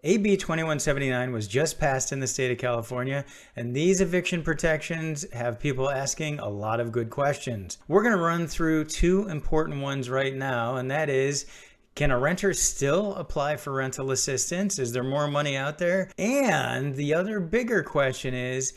AB 2179 was just passed in the state of California, and these eviction protections have people asking a lot of good questions. We're going to run through two important ones right now, and that is, can a renter still apply for rental assistance? Is there more money out there? And the other bigger question is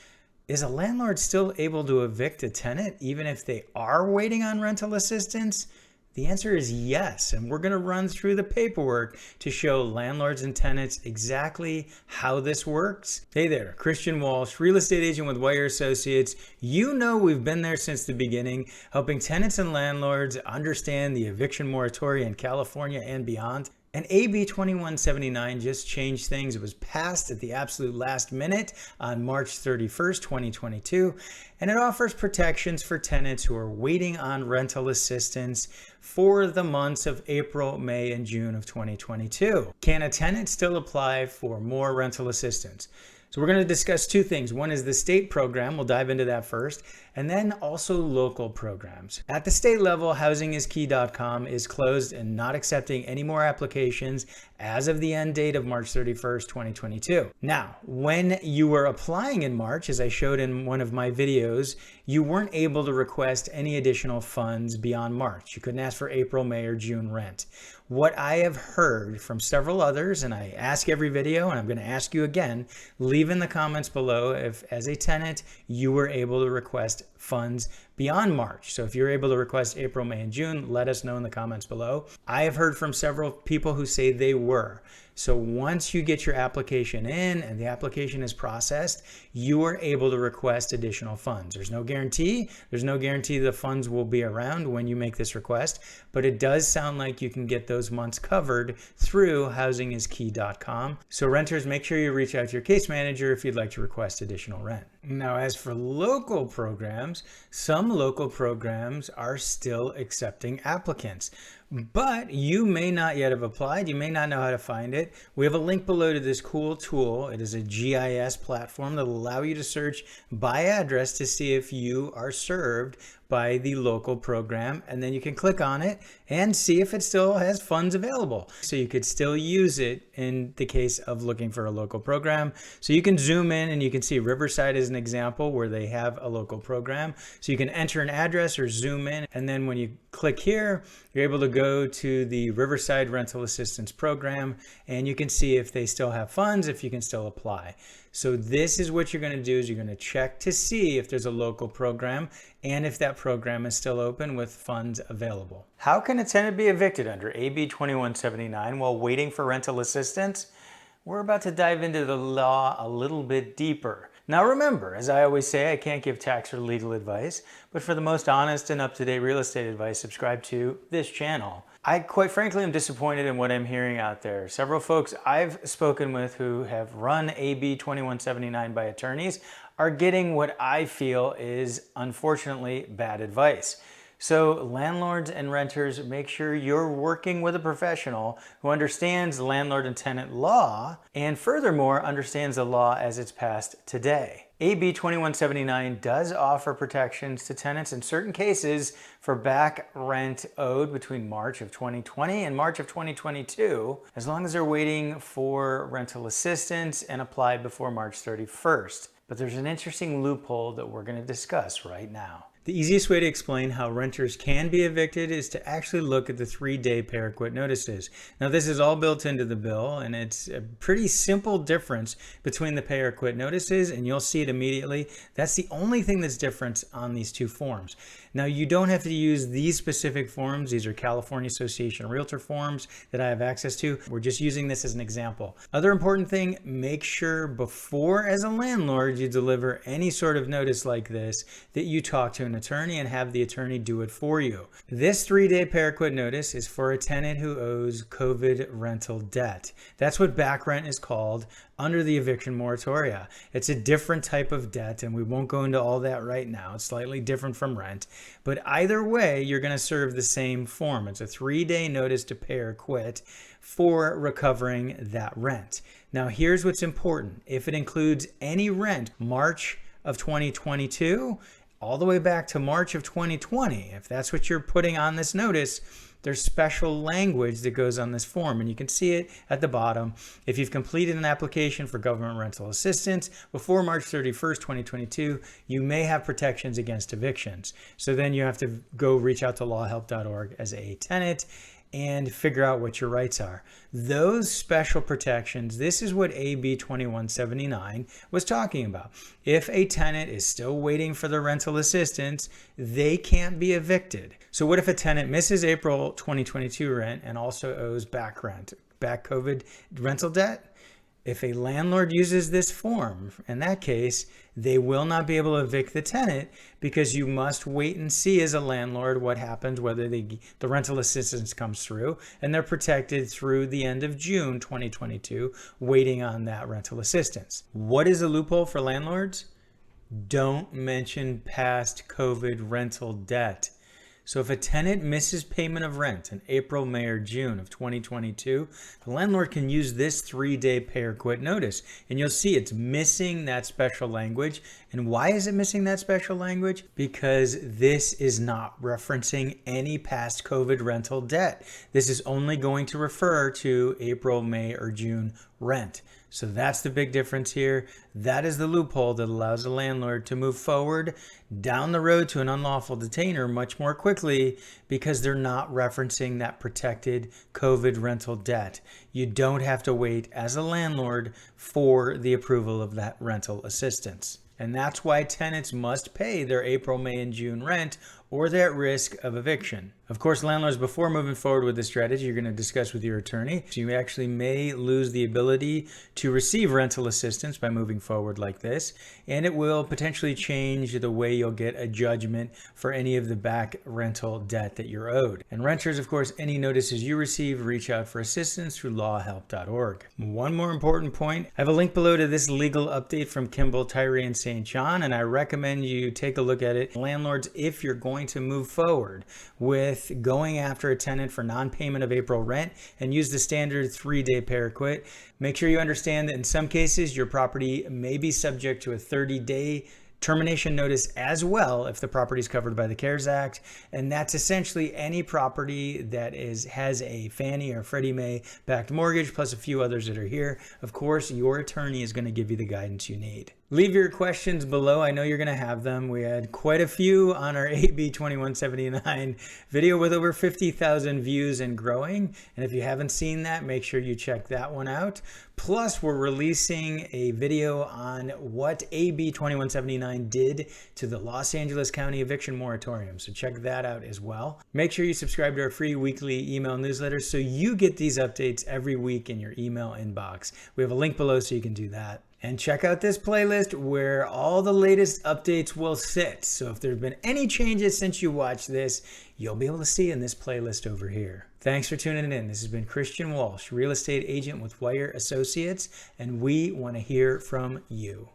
a landlord still able to evict a tenant even if they are waiting on rental assistance? The answer is yes, and we're going to run through the paperwork to show landlords and tenants exactly how this works. Hey there, Christian Walsh, real estate agent with Wire Associates. You know we've been there since the beginning, helping tenants and landlords understand the eviction moratorium in California and beyond. And AB 2179 just changed things. It was passed at the absolute last minute on March 31st, 2022, and it offers protections for tenants who are waiting on rental assistance for the months of April, May, and June of 2022. Can a tenant still apply for more rental assistance? So we're going to discuss two things. One is the state program. We'll dive into that first. And then also local programs. At the state level, housingiskey.com is closed and not accepting any more applications as of the end date of March 31st, 2022. Now, when you were applying in March, as I showed in one of my videos, you weren't able to request any additional funds beyond March. You couldn't ask for April, May, or June rent. What I have heard from several others, and I ask every video, and I'm going to ask you again, leave in the comments below if, as a tenant, you were able to request funds beyond March. So if you're able to request April, May, and June, let us know in the comments below. I have heard from several people who say they were. So once you get your application in and the application is processed, you are able to request additional funds. There's no guarantee. There's no guarantee the funds will be around when you make this request, but it does sound like you can get those months covered through housingiskey.com. So renters, make sure you reach out to your case manager if you'd like to request additional rent. Now, as for local programs, some local programs are still accepting applicants, but you may not yet have applied. You may not know how to find it. We have a link below to this cool tool. It is a GIS platform that will allow you to search by address to see if you are served by the local program, and then you can click on it and see if it still has funds available. So you could still use it in the case of looking for a local program. So you can zoom in and you can see Riverside is an example where they have a local program. So you can enter an address or zoom in, and then when you click here, you're able to go to the Riverside Rental Assistance Program, and you can see if they still have funds, if you can still apply. So this is what you're going to do, is you're going to check to see if there's a local program and if that program is still open with funds available. How can a tenant be evicted under AB 2179 while waiting for rental assistance? We're about to dive into the law a little bit deeper. Now remember, as I always say, I can't give tax or legal advice, but for the most honest and up-to-date real estate advice, subscribe to this channel. I quite frankly am disappointed in what I'm hearing out there. Several folks I've spoken with who have run AB 2179 by attorneys are getting what I feel is unfortunately bad advice. So landlords and renters, make sure you're working with a professional who understands landlord and tenant law and furthermore understands the law as it's passed today. AB 2179 does offer protections to tenants in certain cases for back rent owed between March of 2020 and March of 2022, as long as they're waiting for rental assistance and applied before March 31st. But there's an interesting loophole that we're going to discuss right now. The easiest way to explain how renters can be evicted is to actually look at the 3-day pay or quit notices. Now this is all built into the bill, and it's a pretty simple difference between the pay or quit notices, and you'll see it immediately. That's the only thing that's different on these two forms. Now you don't have to use these specific forms. These are California Association of Realtor forms that I have access to. We're just using this as an example. Other important thing, make sure before as a landlord you deliver any sort of notice like this that you talk to an attorney and have the attorney do it for you. This 3-day pay or quit notice is for a tenant who owes COVID rental debt. That's what back rent is called under the eviction moratoria. It's a different type of debt, and we won't go into all that right now. It's slightly different from rent, but either way, you're going to serve the same form. It's a 3-day notice to pay or quit for recovering that rent. Now, here's what's important. If it includes any rent, March of 2022, all the way back to March of 2020, if that's what you're putting on this notice, there's special language that goes on this form, and you can see it at the bottom. If you've completed an application for government rental assistance before March 31st, 2022, you may have protections against evictions. So then you have to go reach out to lawhelp.org as a tenant and figure out what your rights are. Those special protections, this is what AB 2179 was talking about. If a tenant is still waiting for the rental assistance, they can't be evicted. So what if a tenant misses April 2022 rent and also owes back COVID rental debt? If a landlord uses this form, in that case, they will not be able to evict the tenant because you must wait and see as a landlord what happens, whether the rental assistance comes through, and they're protected through the end of June 2022, waiting on that rental assistance. What is a loophole for landlords? Don't mention past COVID rental debt. So if a tenant misses payment of rent in April, May, or June of 2022, the landlord can use this 3-day pay or quit notice. And you'll see it's missing that special language. And why is it missing that special language? Because this is not referencing any past COVID rental debt. This is only going to refer to April, May, or June rent. So that's the big difference here. That is the loophole that allows a landlord to move forward down the road to an unlawful detainer much more quickly because they're not referencing that protected COVID rental debt. You don't have to wait as a landlord for the approval of that rental assistance. And that's why tenants must pay their April, May, and June rent or they're at risk of eviction. Of course, landlords, before moving forward with this strategy, you're going to discuss with your attorney. So you actually may lose the ability to receive rental assistance by moving forward like this, and it will potentially change the way you'll get a judgment for any of the back rental debt that you're owed. And renters, of course, any notices you receive, reach out for assistance through lawhelp.org. One more important point, I have a link below to this legal update from Kimball, Tyree, and St. John, and I recommend you take a look at it. Landlords, if you're going to move forward with going after a tenant for non-payment of April rent and use the standard 3-day pay or quit, make sure you understand that in some cases your property may be subject to a 30-day termination notice as well if the property is covered by the CARES Act, and that's essentially any property that has a Fannie or Freddie Mae backed mortgage plus a few others that are here. Of course, your attorney is going to give you the guidance you need. Leave your questions below. I know you're going to have them. We had quite a few on our AB 2179 video with over 50,000 views and growing. And if you haven't seen that, make sure you check that one out. Plus, we're releasing a video on what AB 2179 did to the Los Angeles County eviction moratorium. So check that out as well. Make sure you subscribe to our free weekly email newsletter so you get these updates every week in your email inbox. We have a link below so you can do that. And check out this playlist where all the latest updates will sit. So if there have been any changes since you watched this, you'll be able to see in this playlist over here. Thanks for tuning in. This has been Christian Walsh, real estate agent with Wire Associates, and we want to hear from you.